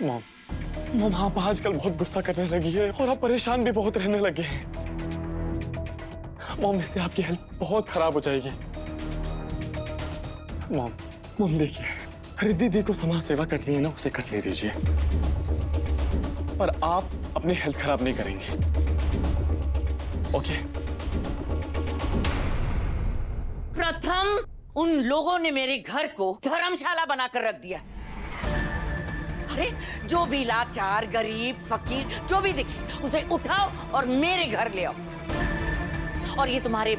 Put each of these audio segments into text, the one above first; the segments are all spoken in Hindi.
मॉम, मॉम आप आजकल बहुत गुस्सा करने लगी है और आप परेशान भी बहुत रहने लगे हैं। मॉम, इससे आपकी हेल्थ बहुत खराब हो जाएगी। मॉम, मॉम देखिए, रिद्धि दी को समाज सेवा करनी है ना, उसे कर ले दीजिए, पर आप अपनी हेल्थ खराब नहीं करेंगे। ओके? प्रथम, उन लोगों ने मेरे घर को धर्मशाला बनाकर रख दिया। अरे जो भी लाचार, गरीब, फकीर जो भी दिखे उसे उठाओ और मेरे घर ले आओ। और ये तुम्हारे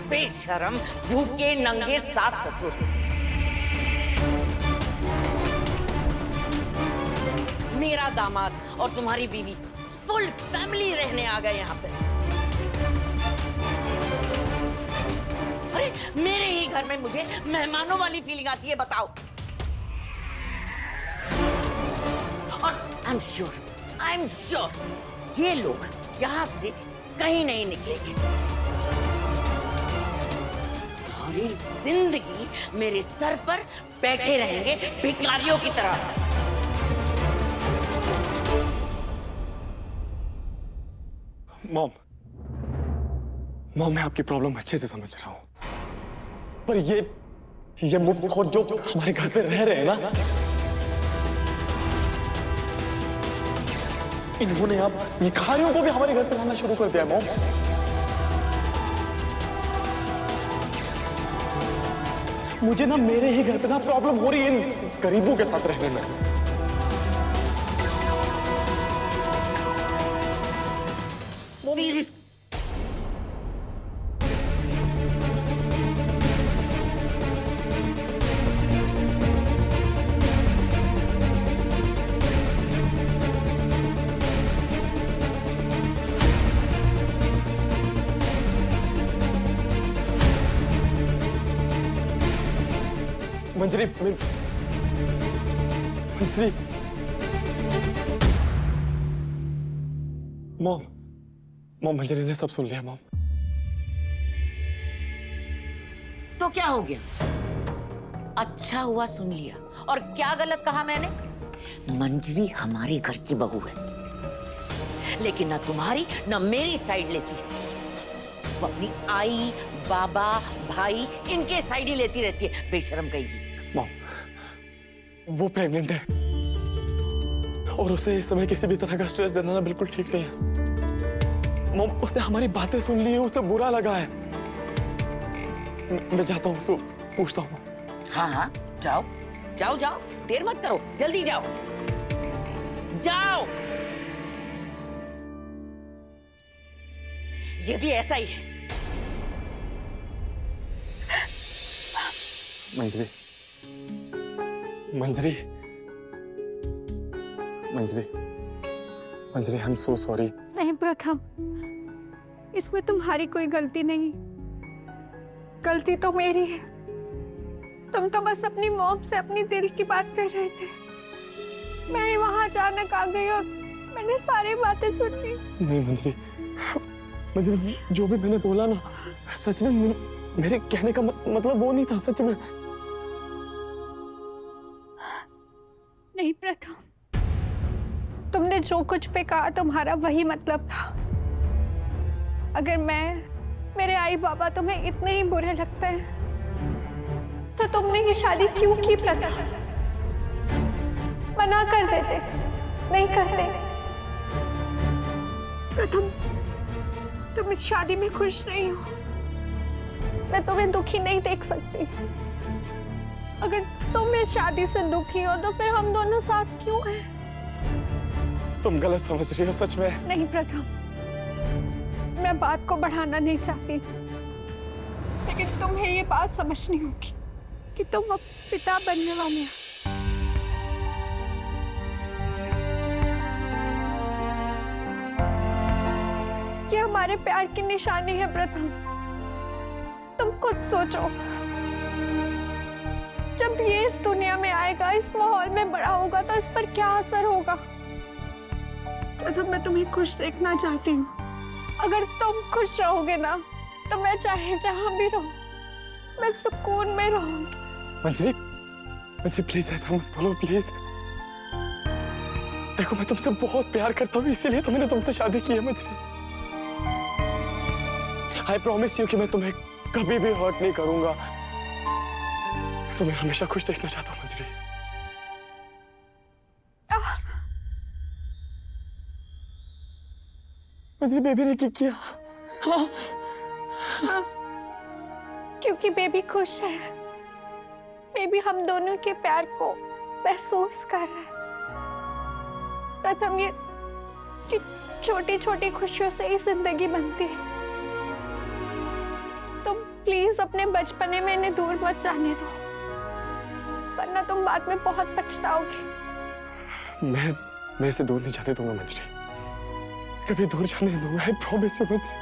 बेशरम, भूखे नंगे सास ससुर, मेरा दामाद और तुम्हारी बीवी फुल फैमिली रहने आ गए यहाँ पे। अरे मेरे ही घर में मुझे मेहमानों वाली फीलिंग आती है, बताओ। और आई एम श्योर ये लोग यहाँ से कहीं नहीं निकलेंगे। सारी जिंदगी मेरे सर पर बैठे रहेंगे भिखारियों की तरह। मॉम, मैं आपकी प्रॉब्लम अच्छे से समझ रहा हूं, पर ये मुफ्तखोर जो हमारे घर पे रह रहे हैं ना, इन्होंने अब भिखारियों को भी हमारे घर पे लाना शुरू कर दिया। मॉम, मुझे ना मेरे ही घर पे ना प्रॉब्लम हो रही है इन गरीबों के साथ रहने में। सीरियस मंजरी, मंजरी, मॉम, मंजरी ने सब सुन लिया। मॉम, तो क्या हो गया? अच्छा हुआ सुन लिया। और क्या गलत कहा मैंने? मंजरी हमारे घर की बहू है, लेकिन ना तुम्हारी ना मेरी साइड लेती है। वो अपनी आई, बाबा, भाई इनके साइड ही लेती रहती है, बेशरम कहेगी। मॉम, वो प्रेग्नेंट है और उसे इस समय किसी भी तरह का स्ट्रेस देना ना बिल्कुल ठीक नहीं है। मॉम, उसने हमारी बातें सुन ली है, उसे बुरा लगा है। मैं जाता हूँ, उसको पूछता हूँ। हाँ हाँ, जाओ जाओ जाओ, देर मत करो, जल्दी जाओ जाओ। ये भी ऐसा ही है। मंजरी, मंजरी, मंजरी, मंजरी, आई एम सो सॉरी। नहीं प्रथम, इसमें तुम्हारी कोई गलती नहीं। गलती तो मेरी है। तुम तो बस अपनी मॉम से अपनी दिल की बात कर रहे थे। मैं ही वहां अचानक आ गई और मैंने सारी बातें सुन ली। नहीं मंजरी, मंजरी, जो भी मैंने बोला ना, सच में मेरे कहने का मतलब वो नहीं था, सच में। नहीं प्रथम, तुमने जो कुछ भी कहा तुम्हारा वही मतलब था। अगर मेरे आई बाबा तुम्हें इतने ही बुरे लगते हैं तो तुमने ये शादी क्यों की प्रथम? मना कर देते, नहीं करते। प्रथम, तुम इस शादी में खुश नहीं हो, मैं तुम्हें दुखी नहीं देख सकती। अगर तुम इस शादी से दुखी हो तो फिर हम दोनों साथ क्यों हैं? तुम गलत समझ रही हो, सच में। नहीं प्रथम, मैं बात को बढ़ाना नहीं चाहती, लेकिन तुम्हें ये बात समझनी होगी कि तुम अब पिता बनने वाले हो। ये हमारे प्यार की निशानी है प्रथम। तुम खुद सोचो, जब ये इस दुनिया में आएगा, इस माहौल में बड़ा होगा, तो इस पर क्या असर होगा। प्रथम, मैं तुम्हें खुश देखना चाहती हूँ। अगर तुम खुश रहोगे ना, तो मैं चाहे जहां भी रहूं, मैं सुकून में रहूंगी। मंजरी, मंजरी प्लीज ऐसा मत बोलो, प्लीज। देखो मैं तुमसे बहुत प्यार करता हूँ, इसीलिए तो मैंने तुमसे शादी की है मंजरी। आई प्रॉमिस यू कि मैं तुम्हें कभी भी हर्ट नहीं करूंगा। तुम्हें हमेशा खुश देखना चाहता हूँ मंजरी। मंजरी बेबी ने क्या किया? हाँ? क्योंकि बेबी खुश है। बेबी हम दोनों के प्यार को महसूस कर रहा है। प्रथम ये कि छोटी छोटी खुशियों से ही जिंदगी बनती है। तुम प्लीज अपने बचपने में इन्हें दूर मत जाने दो, वरना तुम बाद में बहुत पछताओगे। मैं इसे दूर नहीं जाने दूंगा मंजरी, कभी दूर जाने नहीं दूंगा। I promise you Manjari.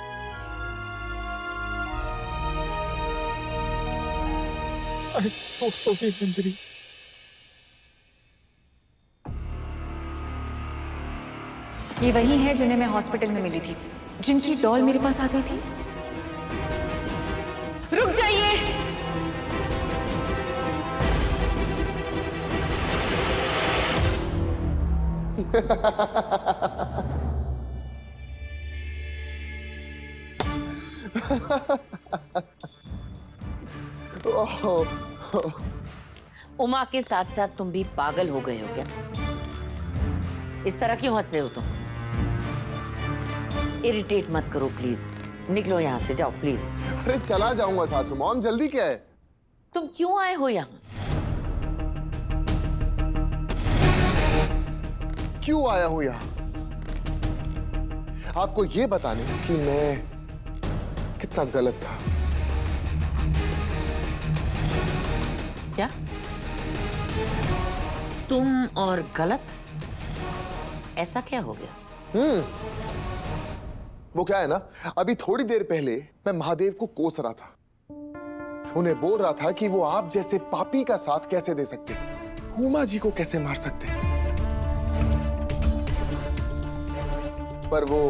I so sorry Manjari. ये वही है जिन्हें मैं हॉस्पिटल में मिली थी, जिनकी डॉल मेरे पास आ गई थी। रुक जाइए। उमा के साथ साथ तुम भी पागल हो गए हो क्या? इस तरह क्यों हंस रहे हो तुम? इरिटेट मत करो प्लीज, निकलो यहाँ से, जाओ प्लीज। अरे चला जाऊंगा सासू मॉम, जल्दी क्या है? तुम क्यों आए हो यहाँ? क्यों आया हूं यहाँ? आपको ये बताने कि मैं कितना गलत था। क्या? तुम और गलत? ऐसा क्या हो गया? वो क्या है ना, अभी थोड़ी देर पहले मैं महादेव को कोस रहा था। उन्हें बोल रहा था कि वो आप जैसे पापी का साथ कैसे दे सकते, उमा जी को कैसे मार सकते। पर वो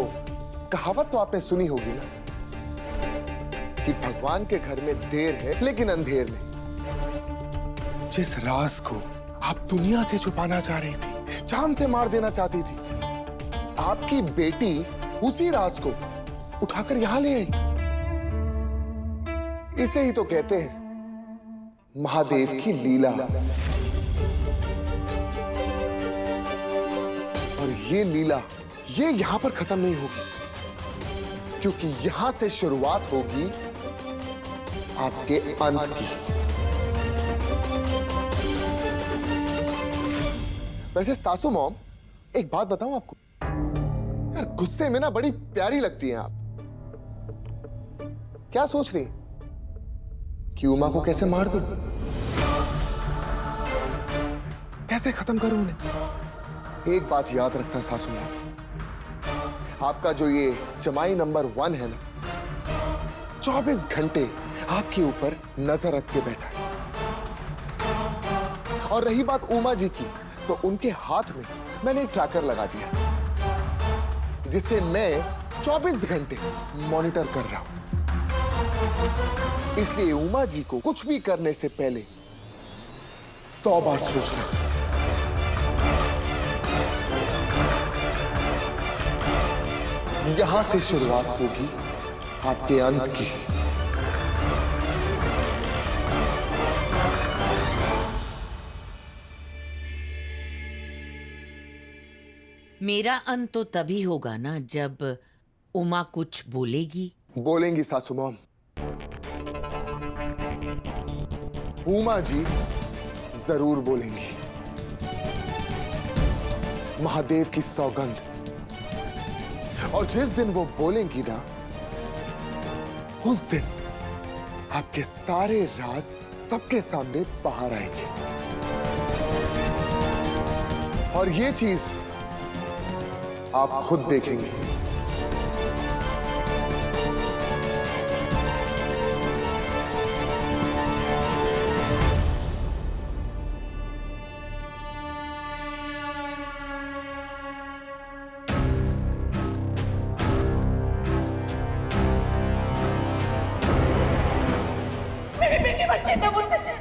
कहावत तो आपने सुनी होगी ना कि भगवान के घर में देर है लेकिन अंधेर नहीं। जिस राज को आप दुनिया से छुपाना चाह रही थी, जान से मार देना चाहती थी, आपकी बेटी उसी राज को उठाकर यहां ले आई। इसे ही तो कहते हैं महादेव की लीला। और ये लीला ये यहां पर खत्म नहीं होगी, क्योंकि यहां से शुरुआत होगी आपके अंत की। वैसे सासू मॉम, एक बात बताऊं आपको, यार गुस्से में ना बड़ी प्यारी लगती हैं आप। क्या सोच रही कि उमा को कैसे मार दूं, कैसे खत्म करूं उन्हें? एक बात याद रखना सासू मॉम, आपका जो ये जमाई नंबर 1 है ना, 24 घंटे आपके ऊपर नजर रख के बैठा है। और रही बात उमा जी की, तो उनके हाथ में मैंने एक ट्रैकर लगा दिया, जिसे मैं 24 घंटे मॉनिटर कर रहा हूं। इसलिए उमा जी को कुछ भी करने से पहले 100 बार सोचना। यहां से शुरुआत होगी आपके अंत की। मेरा अंत तो तभी होगा ना जब उमा कुछ बोलेगी। बोलेंगी सासू मॉम, उमा जी जरूर बोलेंगी। महादेव की सौगंध। और जिस दिन वो बोलेंगी ना, उस दिन आपके सारे राज सबके सामने बाहर आएंगे। और ये चीज आप खुद देखेंगे।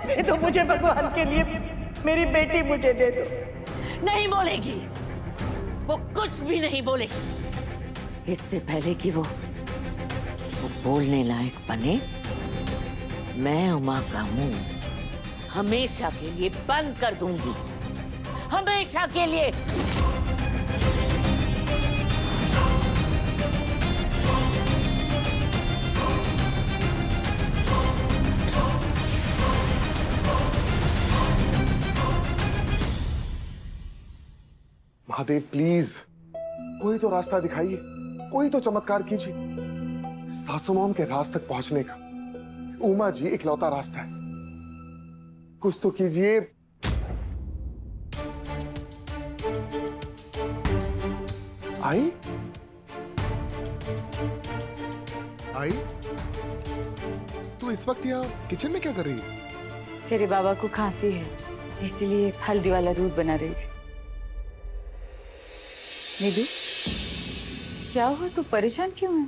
दे दो मुझे, भगवान के लिए मेरी बेटी मुझे दे दो। नहीं बोलेगी, वो कुछ भी नहीं बोले। इससे पहले कि वो बोलने लायक बने, मैं उमा का मुंह हमेशा के लिए बंद कर दूंगी, हमेशा के लिए। महादेव प्लीज कोई तो रास्ता दिखाइए, कोई तो चमत्कार कीजिए सासू मॉम के राज तक पहुंचने का। उमा जी इकलौता रास्ता है, कुछ तो कीजिए। आई आई, तू इस वक्त यहाँ किचन में क्या कर रही है? तेरे बाबा को खांसी है, इसीलिए हल्दी वाला दूध बना रही थी। निधि, क्या हुआ? तू परेशान क्यों है?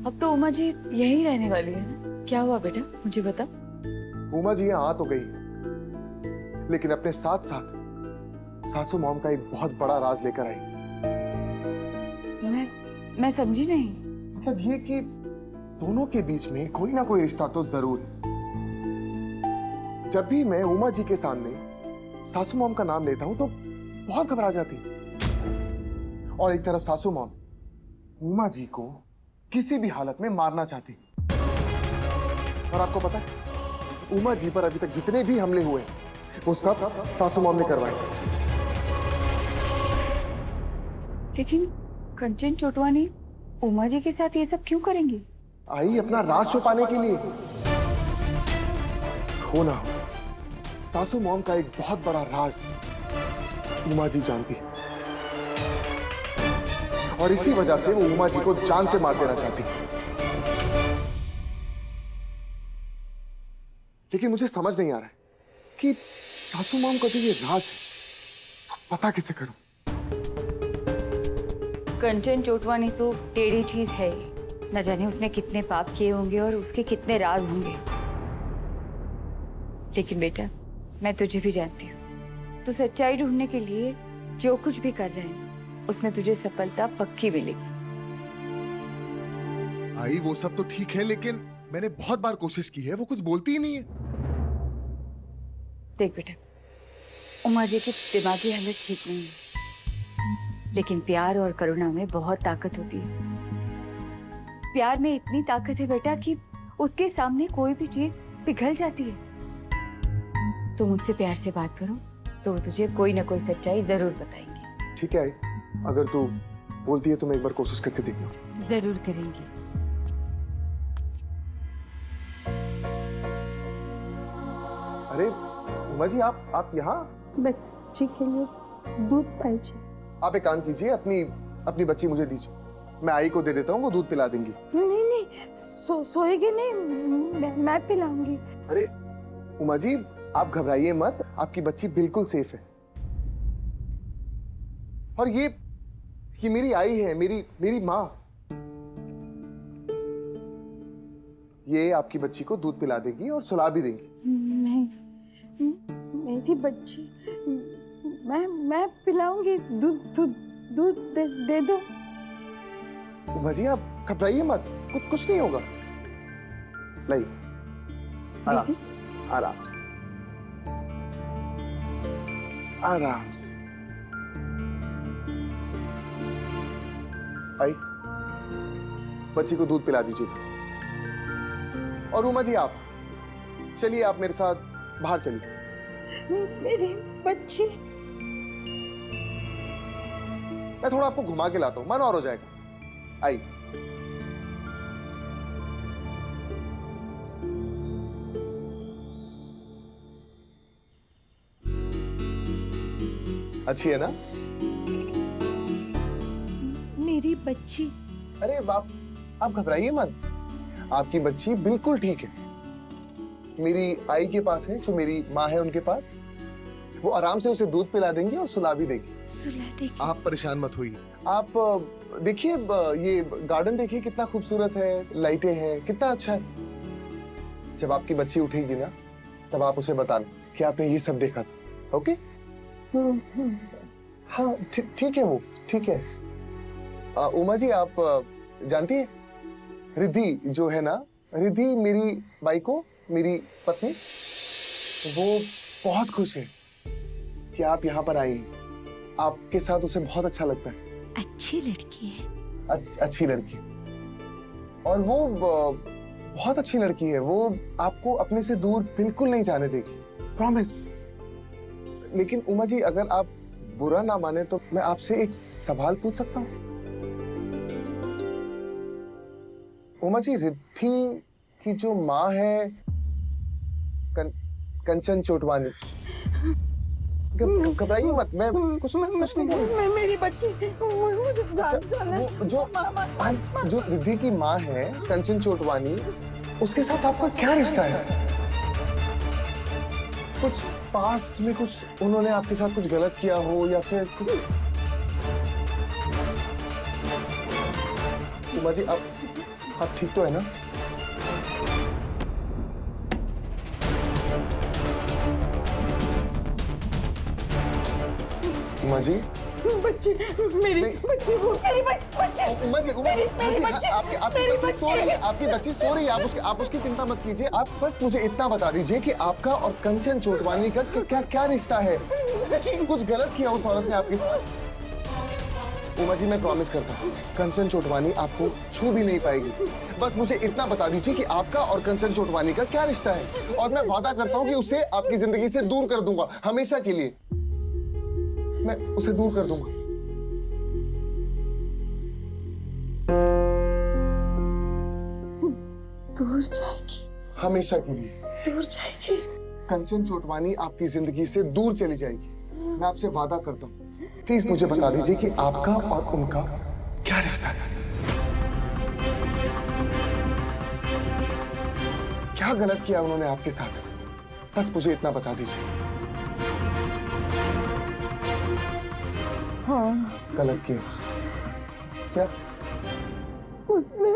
अब तो उमा जी यहीं रहने वाली है ना? क्या हुआ बेटा, मुझे बता। उमा जी यहाँ आ तो गई, लेकिन अपने साथ साथ सासू मॉम का एक बहुत बड़ा राज लेकर आई। मैं समझी नहीं। मतलब ये कि दोनों के बीच में कोई ना कोई रिश्ता तो जरूर है। जब भी मैं उमा जी के सामने सासू मॉम का नाम लेता हूं तो बहुत घबरा जाती है। और एक तरफ सासू मॉम उमा जी को किसी भी हालत में मारना चाहती। और आपको पता है उमा जी पर अभी तक जितने भी हमले हुए वो सब सासू मॉम ने करवाए। लेकिन कंचन चोटवानी उमा जी के साथ ये सब क्यों करेंगी? आई अपना राज छुपाने के लिए। हो ना हो, सासू मॉम का एक बहुत बड़ा राज उमा जी जानती है, और इसी वजह से वो उमा जी को जान से मार देना चाहती है। लेकिन मुझे समझ नहीं आ रहा है कि सासू मॉम का जो ये राज है वो पता कैसे करूं। कंचन चोटवानी तो टेढ़ी चीज है ही। न जाने उसने कितने पाप किए होंगे और उसके कितने राज होंगे। लेकिन बेटा, मैं तुझे भी जानती हूँ। तू सच्चाई ढूंढने के लिए जो कुछ भी कर रहे हैं उसमें तुझे सफलता पक्की मिलेगी। आई वो सब तो ठीक है, लेकिन मैंने बहुत बार कोशिश की है, वो कुछ बोलती ही नहीं है। देख बेटा, उमा जी की दिमागी हालत ठीक नहीं है, लेकिन प्यार और करुणा में बहुत ताकत होती है। प्यार में इतनी ताकत है बेटा कि उसके सामने कोई भी चीज पिघल जाती है। तो मुझसे प्यार से बात करो तो वो तुझे कोई ना कोई सच्चाई जरूर बताएंगे। ठीक है, अगर तू बोलती है तो मैं एक बार कोशिश करके देखूं। जरूर करेंगे। अरे उमा जी, आप यहाँ? बच्ची के लिए दूध पाइए। आप एक काम कीजिए, अपनी बच्ची मुझे दीजिए, मैं आई को दे देता हूँ, वो दूध पिला देंगी। नहीं नहीं, सोएगी नहीं, मैं पिलाऊंगी। अरे उमा जी, आप घबराइए मत, आपकी बच्ची बिल्कुल सेफ है। और ये मेरी आई है, मेरी माँ। ये आपकी बच्ची को दूध पिला देगी और सुला भी देंगी। नहीं, मेरी बच्ची, मैं पिलाऊंगी। दूध दे दो। उमा जी, आप घबराइए मत, कुछ नहीं होगा। नहीं, आराम से, आराम से, आराम से। आई, बच्ची को दूध पिला दीजिए। और उमा जी, आप चलिए, आप मेरे साथ बाहर चलिए। मेरी बच्ची। मैं थोड़ा आपको घुमा के लाता हूं, मन और हो जाएगा। आई, अच्छी है ना मेरी बच्ची? अरे बाप, आप घबराइए मत, आपकी बच्ची बिल्कुल ठीक है। मेरी आई के पास है, जो मेरी माँ है उनके पास, वो आराम से उसे दूध पिला देंगी और सुला भी देंगी। सुला देगी? आप परेशान मत होइए। आप देखिए, ये गार्डन देखिए कितना खूबसूरत है, लाइटें हैं, कितना अच्छा है। जब आपकी बच्ची उठेगी ना, तब आप उसे बताना कि आपने ये सब देखा था। ओके? हाँ ठीक है, वो ठीक है। उमा जी, आप जानती है रिद्धि जो है ना, रिद्धि मेरी बाइको, मेरी पत्नी, वो बहुत खुश है कि आप यहाँ पर आई हैं। आपके साथ उसे बहुत अच्छा लगता है। अच्छी लड़की है। अच्छी लड़की, और वो बहुत अच्छी लड़की है। वो आपको अपने से दूर बिल्कुल नहीं जाने देगी, प्रॉमिस। लेकिन उमा जी, अगर आप बुरा ना माने तो मैं आपसे एक सवाल पूछ सकता हूँ? उमा जी, रिद्धि की जो माँ है कंचन चोटवानी, घबराइए मत, मैं कुछ नहीं करूँगा। मेरी बच्ची मुझे जो रिद्धि की माँ है कंचन चोटवानी, उसके साथ आपका क्या रिश्ता है? कुछ पास्ट में कुछ उन्होंने आपके साथ कुछ गलत किया हो या फिर कुछ? उमा जी, आप ठीक तो है ना? उमा जी, बच्ची मेरी बच्ची, वो मेरी बच्ची। उमा जी, आपकी बच्ची सो रही है, आपकी बच्ची सो रही है। आप उसकी चिंता मत कीजिए। आप बस मुझे इतना बता दीजिए कि आपका और कंचन चोटवानी का क्या रिश्ता है? कुछ गलत किया उस औरत ने आपके साथ? उमा जी, मैं प्रॉमिस करता हूँ कंचन चोटवानी आपको छू भी नहीं पाएगी। बस मुझे इतना बता दीजिए कि आपका और कंचन चोटवानी का क्या रिश्ता है, और मैं वादा करता हूँ कि उसे आपकी जिंदगी से दूर कर दूंगा, हमेशा के लिए। मैं उसे दूर कर दूंगा। दूर जाएगी, हमेशा के लिए दूर जाएगी। कंचन चोटवानी आपकी जिंदगी से दूर चली जाएगी, मैं आपसे वादा करता हूँ। प्लीज मुझे बता दीजिए कि आपका और उनका क्या रिश्ता है? क्या गलत किया उन्होंने आपके साथ? बस मुझे इतना बता दीजिए। हाँ, गलत किया क्या? उसने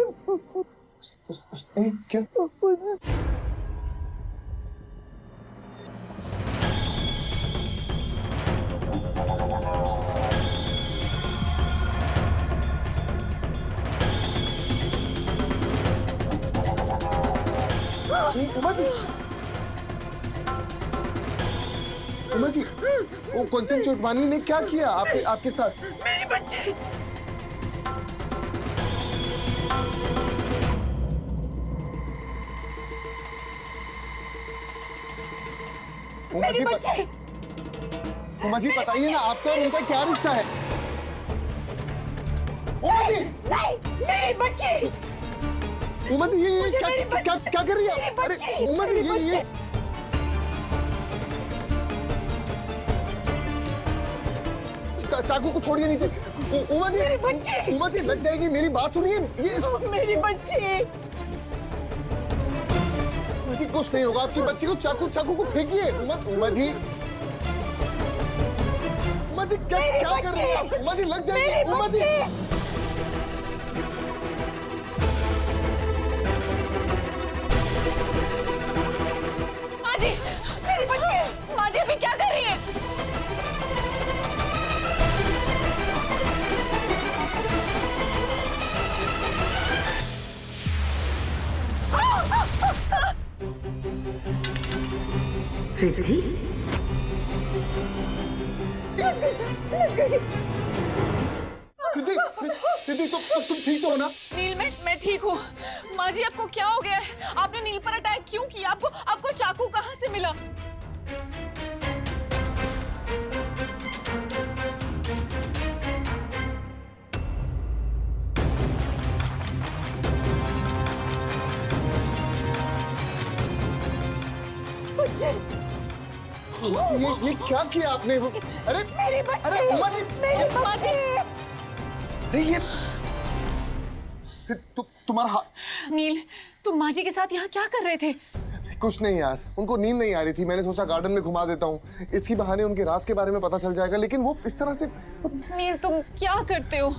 उसने क्या? उमा जी, उमा जी, वो कंचन चोटवानी ने क्या किया आपके साथ? मेरी बच्ची। मेरी बच्ची। उमा जी, बताइए ना, आपका और उनका क्या रिश्ता है? उमा जी, नहीं, मेरी बच्ची। उमा जी, ये क्या कर रही है? अरे उमा जी, ये चाकू को छोड़िए नीचे। उमा जी, उमा जी, लग जाएगी, मेरी बात सुनिए। ये मेरी बच्ची। उमा जी, कुछ नहीं होगा, आपकी बच्ची को चाकू को फेंकिए। उमा जी, उमा जी, क्या कर रही है? उमा जी, लग जाएगी। उमा जी, मेरी बच्ची। माँ जी अभी क्या कर रही है? रिद्धि, रिद्धि, तुम ठीक तो हो ना? नील, मैं ठीक हूँ। माँ जी आपको क्या हो गया है? आपने नील पर अटैक क्यों किया? आपको चाकू कहाँ से मिला? ये क्या किया आपने? अरे मेरी बच्ची। अरे उमा जी, माँ जी, नहीं, ये तुम्हारा हाथ। नील, तुम माँ जी के साथ यहाँ क्या कर रहे थे? कुछ नहीं यार, उनको नींद नहीं आ रही थी। मैंने सोचा गार्डन में घुमा देता हूँ, इसी बहाने उनके राज के बारे में पता चल जाएगा। लेकिन वो इस तरह से। नील, तुम क्या करते हो?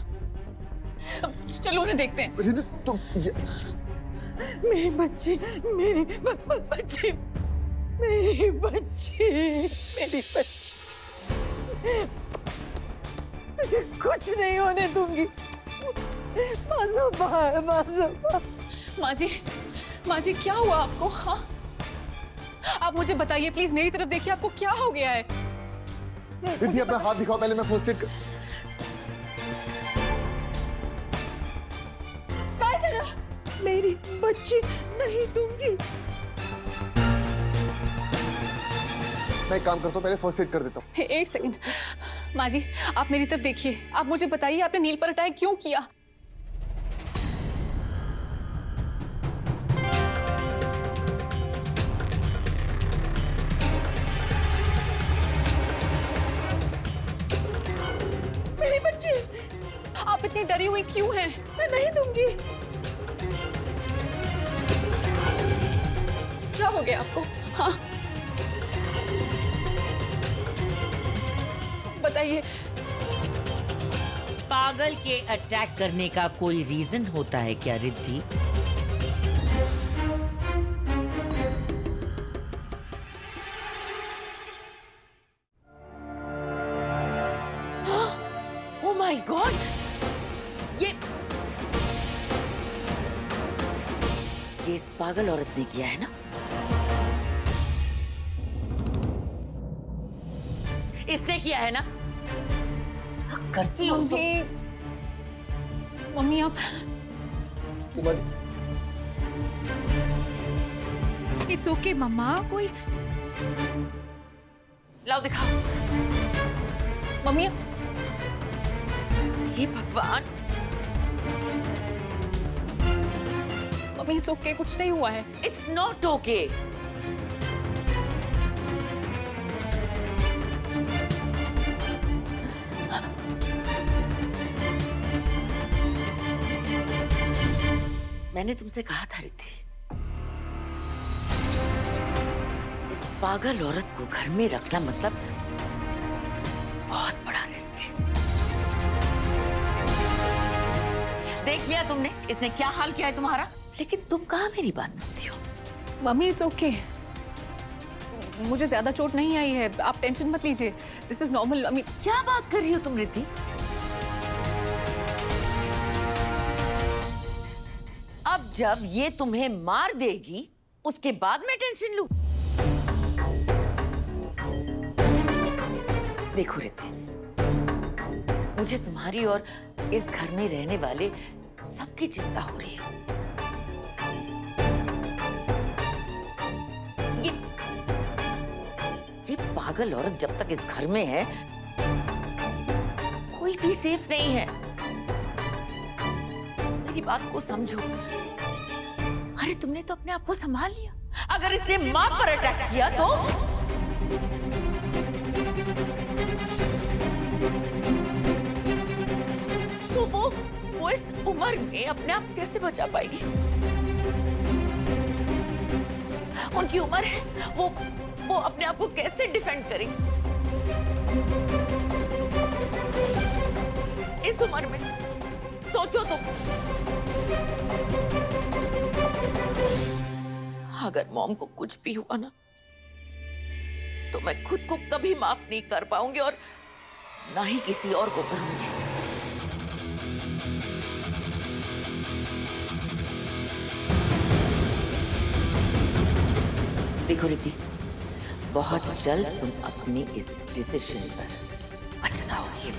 चलो उन्हें देखते हैं। रिद्धि, तुम मेरी बच्ची, मेरी बच्ची, मेरी बच्ची, मेरी बच्ची। तुझे कुछ नहीं होने दूंगी। मासूमा, मासूमा। माँ जी क्या हुआ आपको? हाँ, आप मुझे बताइए प्लीज, मेरी तरफ देखिए, आपको क्या हो गया है? रिद्धि अपना हाथ दिखाओ, पहले मैं फर्स्ट एड मेरी बच्ची नहीं दूंगी। मैं एक काम करता हूँ, पहले फर्स्ट एड कर देता हूँ। एक सेकंड माँ जी, आप मेरी तरफ देखिए, आप मुझे बताइए आपने नील पर अटैक क्यों किया? मेरी बच्ची आप इतनी डरी हुई क्यों हैं? मैं नहीं दूंगी। क्या हो गया आपको? हाँ बताइए। पागल के अटैक करने का कोई रीजन होता है क्या रिद्धि? ओह माय गॉड, ये इस पागल औरत ने किया है ना? इसने किया है ना? करती हो तो। मम्मी आप उमा जी, इट्स ओके मम्मा, कोई लाओ दिखाओ। मम्मी हे भगवान, मम्मी इट्स ओके, कुछ नहीं हुआ है। It's not okay. मैंने तुमसे कहा था रिद्धि, इस पागल औरत को घर में रखना मतलब बहुत बड़ा रिस्क है। देख लिया तुमने इसने क्या हाल किया है तुम्हारा, लेकिन तुम कहाँ मेरी बात सुनती हो? मम्मी इट्स ओके, मुझे ज्यादा चोट नहीं आई है, आप टेंशन मत लीजिए, दिस इज नॉर्मल। मम्मी क्या बात कर रही हो तुम रिद्धि? अब जब ये तुम्हें मार देगी उसके बाद मैं टेंशन लूं? देखो रिद्धि, मुझे तुम्हारी और इस घर में रहने वाले सबकी चिंता हो रही है। ये पागल औरत जब तक इस घर में है कोई भी सेफ नहीं है। मेरी बात को समझो। अरे तुमने तो अपने आप को संभाल लिया, अगर इसने मां पर अटैक किया तो वो इस उम्र में अपने आप कैसे बचा पाएगी? उनकी उम्र है, वो अपने आप को कैसे डिफेंड करेगी इस उम्र में? सोचो तुम, अगर मॉम को कुछ भी हुआ ना तो मैं खुद को कभी माफ नहीं कर पाऊंगी और ना ही किसी और को करूंगी। देखो रिद्धि, बहुत जल्द तुम अपनी इस डिसीजन पर पछताओगी।